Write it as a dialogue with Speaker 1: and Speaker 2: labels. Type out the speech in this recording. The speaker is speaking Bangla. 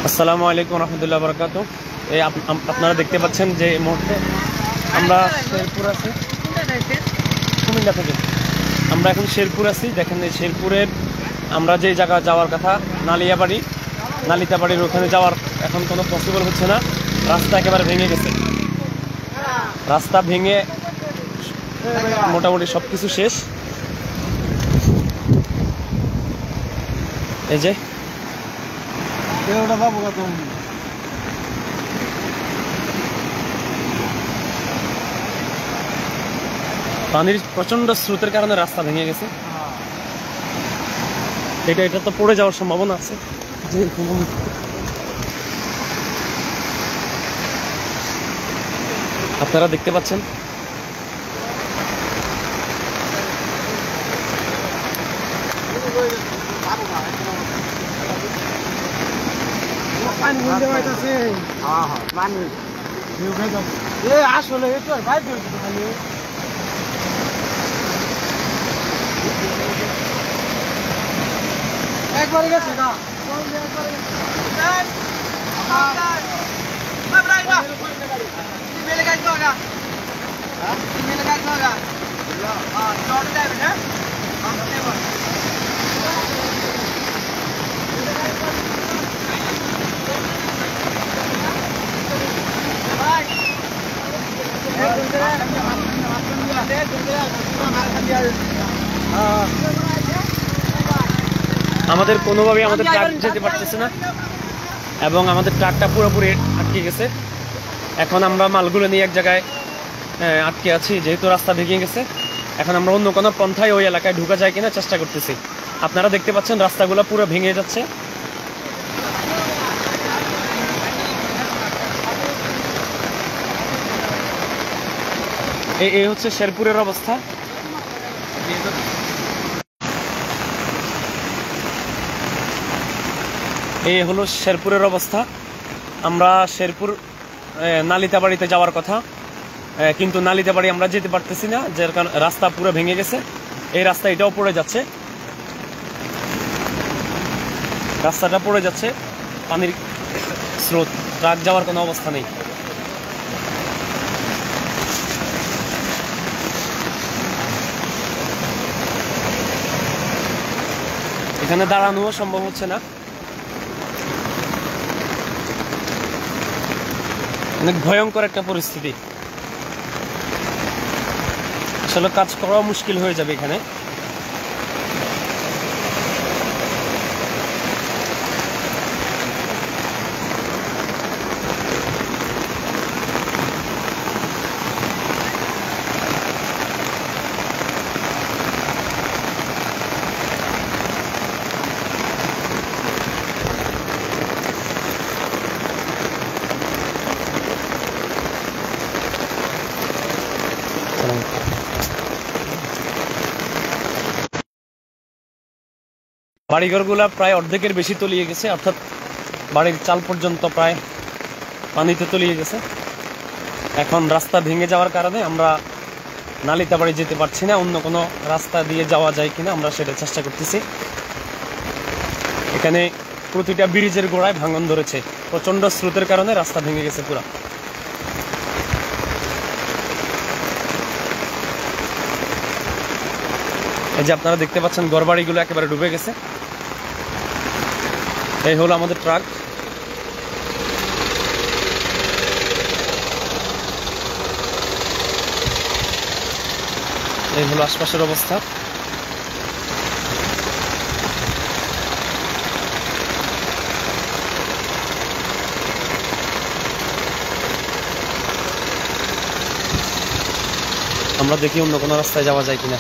Speaker 1: আসসালামু আলাইকুম রহমতুল্লাহ বরকাত। এই আপনারা দেখতে পাচ্ছেন যে এই মুহূর্তে আমরা শেরপুর আছি, কুমিল্লা থেকে আমরা এখন শেরপুর আছি। দেখেন এই শেরপুরের আমরা যে জায়গা যাওয়ার কথা নালিতাবাড়ির ওখানে যাওয়ার এখন কোনো পসিবল হচ্ছে না। রাস্তা একেবারে ভেঙে গেছে, রাস্তা ভেঙে মোটামুটি সব কিছু শেষ। এই যে পানির প্রচন্ড স্রোতের কারণে রাস্তা ভেঙে গেছে। এটা তো পড়ে যাওয়ার সম্ভাবনা আছে। আপনারা দেখতে পাচ্ছেন
Speaker 2: আসলে একবারে গেছে না
Speaker 1: আমাদের কোনোভাবে আমাদের ট্রাক যেতে পারতেছে না এবং আমাদের ট্রাকটা পুরোপুরি আটকে গেছে। এখন আমরা মালগুলো নিয়ে এক জায়গায় আটকে আছি, যেহেতু রাস্তা ভেঙে গেছে। এখন আমরা অন্য কোনো পন্থায় ওই এলাকায় ঢুকা যায় কিনা চেষ্টা করতেছি। আপনারা দেখতে পাচ্ছেন রাস্তাগুলো পুরো ভেঙে যাচ্ছে। এই হচ্ছে শেরপুরের অবস্থা। এই হলো শেরপুরের অবস্থা। আমরা শেরপুর নালিতাবাড়িতে যাওয়ার কথা, কিন্তু নালিতাবাড়ি আমরা যেতে পারতেছি না, যার কারণে রাস্তা পুরো ভেঙে গেছে। এই রাস্তা এটাও পড়ে যাচ্ছে, রাস্তাটা পড়ে যাচ্ছে, পানির স্রোত, ট্রাক যাওয়ার কোনো অবস্থা নেই। এখানে দাঁড়ানোও সম্ভব হচ্ছে না, অনেক ভয়ঙ্কর একটা পরিস্থিতি। আসলে কাজ করা মুশকিল হয়ে যাবে এখানে। বাড়িঘরগুলা প্রায় অর্ধেকের বেশি তলিয়ে গেছে, অর্থাৎ বাড়ির চাল পর্যন্ত প্রায় পানিতে তলিয়ে গেছে। এখন রাস্তা ভেঙে যাওয়ার কারণে আমরা নালিতাবাড়ি যেতে পারছি না। অন্য কোনো রাস্তা দিয়ে যাওয়া যায় কিনা আমরা সেটা চেষ্টা করতেছি। এখানে প্রতিটা ব্রিজের গোড়ায় ভাঙন ধরেছে, প্রচন্ড স্রোতের কারণে রাস্তা ভেঙে গেছে পুরো। এই যে আপনারা দেখতে পাচ্ছেন ঘরবাড়িগুলো একেবারে ডুবে গেছে। এই হলো আমাদের ট্রাক। এই হলো আশপাশের অবস্থা। আমরা দেখি অন্য কোনো রাস্তায় যাওয়া যায় কিনা।